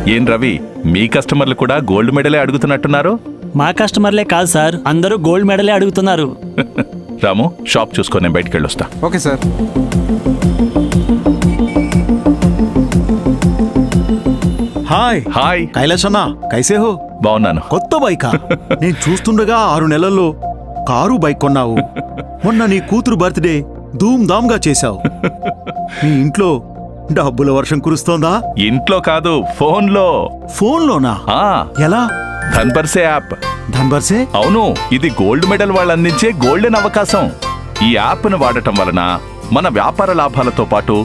ఏం రవి, మీ కస్టమర్లు కూడా గోల్డ్ మెడలే అడుగుతున్నట్టున్నారు? మా కస్టమర్లే కాదు సార్, అందరూ గోల్డ్ మెడలే అడుగుతున్నారు. రాము, షాప్ చూసుకొని నేను బయటికి వెళ్ళొస్తా. Okay sir. Hi hi Kailash అన్నా, కైసే హో? బాగున్నాను. కొత్త బైకా? నేను చూస్తుండగా 6 నెలల్లో కారు బైక్ కొన్నావు. మొన్న నీ కూతురు బర్త్డే ధూమ్ ధామ్ గా చేశావు. మీ ఇంట్లో డబ్బుల వర్షం కురుస్తోందా? ఇంట్లో కాదు, ఫోన్లో. ఫోన్లోనా? ఎలా? ధన్బర్సే యాప్. ధన్బర్సే? అవును, ఇది గోల్డ్ మెడల్ వాళ్ళు అందించే గోల్డెన్ అవకాశం. ఈ యాప్ను వాడటం వలన మన వ్యాపార లాభాలతో పాటు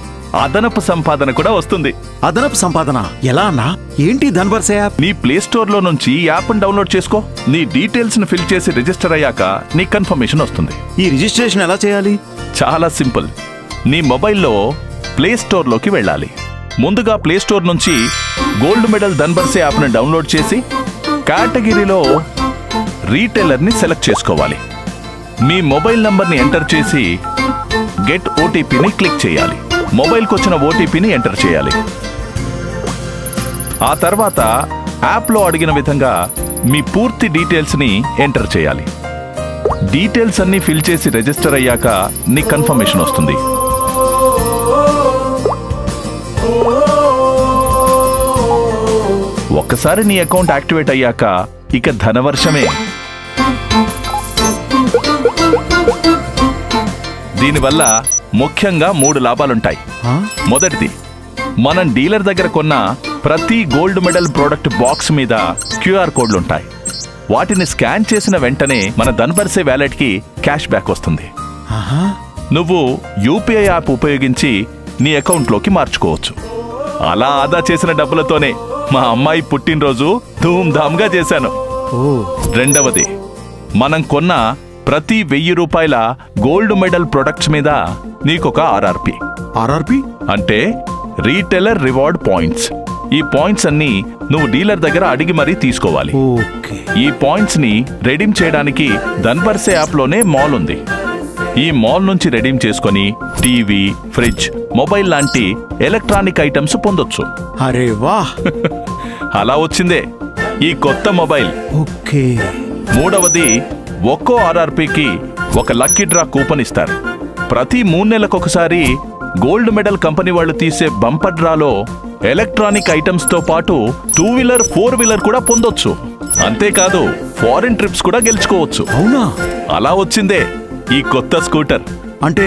అదనపు సంపాదన కూడా వస్తుంది. అదనపు సంపాదన ఎలా అన్నా? ఏంటి ధన్బర్సే యాప్? నీ ప్లే స్టోర్ లో నుంచి ఈ యాప్ డౌన్లోడ్ చేసుకో. నీ డీటెయిల్స్ ను ఫిల్ చేసి రిజిస్టర్ అయ్యాక నీ కన్ఫర్మేషన్ వస్తుంది. ఈ రిజిస్ట్రేషన్ ఎలా చేయాలి? చాలా సింపుల్. నీ మొబైల్లో ప్లే స్టోర్ లోకి వెళ్ళాలి. ముందుగా ప్లే స్టోర్ నుంచి గోల్డ్ మెడల్ ధన్బర్సే యాప్ ని డౌన్లోడ్ చేసి కేటగిరీలో రీటైలర్ ని సెలెక్ట్ చేసుకోవాలి. మీ మొబైల్ నంబర్ ని ఎంటర్ చేసి గెట్ ఓటీపీని క్లిక్ చేయాలి. మొబైల్కి వచ్చిన ఓటీపీని ఎంటర్ చేయాలి. ఆ తర్వాత యాప్లో అడిగిన విధంగా మీ పూర్తి డీటెయిల్స్ని ఎంటర్ చేయాలి. డీటెయిల్స్ అన్నీ ఫిల్ చేసి రిజిస్టర్ అయ్యాక నీ కన్ఫర్మేషన్ వస్తుంది. ఒక్కసారి నీ అకౌంట్ యాక్టివేట్ అయ్యాక ఇక ధనవర్షమే. దీనివల్ల ముఖ్యంగా 3 లాభాలుంటాయి. మొదటిది, మనం డీలర్ దగ్గర కొన్న ప్రతి గోల్డ్ మెడల్ ప్రోడక్ట్ బాక్స్ మీద క్యూఆర్ కోడ్లుంటాయి. వాటిని స్కాన్ చేసిన వెంటనే మన ధన్బర్సే వ్యాలెట్ కి క్యాష్ బ్యాక్ వస్తుంది. నువ్వు యూపీఐ యాప్ ఉపయోగించి నీ అకౌంట్లోకి మార్చుకోవచ్చు. అలా ఆదా చేసిన డబ్బులతోనే మా అమ్మాయి పుట్టినరోజు ధూమ్ ధామ్ గా చేశాను. రెండవది, మనం కొన్న ప్రతి 1000 రూపాయల గోల్డ్ మెడల్ ప్రొడక్ట్స్ మీద నీకొక ఆర్ఆర్పి. ఆర్ఆర్పి అంటే రీటైలర్ రివార్డ్ పాయింట్స్. ఈ పాయింట్స్ అన్ని నువ్వు డీలర్ దగ్గర అడిగి మరీ తీసుకోవాలి. ఈ పాయింట్స్ ని రెడీమ్ చేయడానికి ధన్బర్సే యాప్ లోనే మాల్ ఉంది. ఈ మాల్ నుంచి రెడీమ్ చేసుకుని టీవీ, ఫ్రిడ్జ్, మొబైల్ లాంటి ఎలక్ట్రానిక్ ఐటమ్స్ పొందొచ్చు. అరే వాహ్! అలా వచ్చిందే ఈ కొత్త మొబైల్. మూడవది, ఒక్కో ఆర్ఆర్పీకి ఒక లక్కీ డ్రా కూపన్ ఇస్తారు. ప్రతి 3 నెలలకొకసారి గోల్డ్ మెడల్ కంపెనీ వాళ్ళు తీసే బంపర్ డ్రాలో ఎలక్ట్రానిక్ ఐటమ్స్ తో పాటు 2 వీలర్ 4 వీలర్ కూడా పొందొచ్చు. అంతేకాదు, ఫారిన్ ట్రిప్స్ కూడా గెలుచుకోవచ్చు. అవునా? అలా వచ్చిందే ఈ కొత్త స్కూటర్. అంటే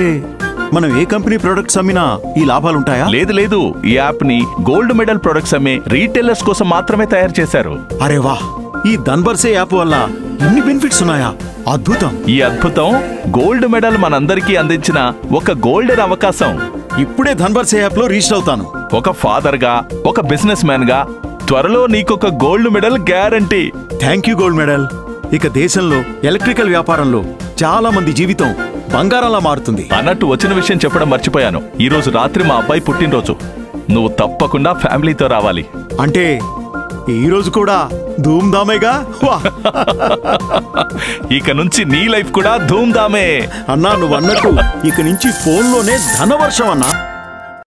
మనం ఏ కంపెనీ ప్రొడక్ట్స్ అమ్మినా ఈ లాభాలుంటాయా? లేదు, ఈ యాప్ ని గోల్డ్ మెడల్ ప్రొడక్ట్స్ అమ్మే రీటైలర్స్ కోసం మాత్రమే తయారు చేశారు. అరే వాహ్! ఈ ధన్బర్సే యాప్ వల్ల ఇన్ని బెనిఫిట్స్ ఉన్నాయా? అద్భుతం. ఈ అద్భుతం గోల్డ్ మెడల్ మనందరికీ అందించిన ఒక గోల్డెన్ అవకాశం. ఇప్పుడే ధన్బర్సే యాప్ లో రిజిస్టర్ అవుతాను. ఒక ఫాదర్ గా, ఒక బిజినెస్ మ్యాన్ గా త్వరలో నీకొక gold medal guarantee. Thank you gold medal. ఇక దేశంలో ఎలక్ట్రికల్ వ్యాపారంలో చాలా మంది జీవితం బంగారంలా మారుతుంది. అన్నట్టు వచ్చిన విషయం చెప్పడం మర్చిపోయాను. ఈ రోజు రాత్రి మా అబ్బాయి పుట్టినరోజు. నువ్వు తప్పకుండా ఫ్యామిలీతో రావాలి. అంటే ఈ రోజు కూడా ధూమ్ ధామేగా? ఇక నుంచి నీ లైఫ్ కూడా ధూమ్ ధామే అన్నా. నువ్వు అన్నట్టు ఇక నుంచి ఫోన్లోనే ధనవర్షం అన్నా.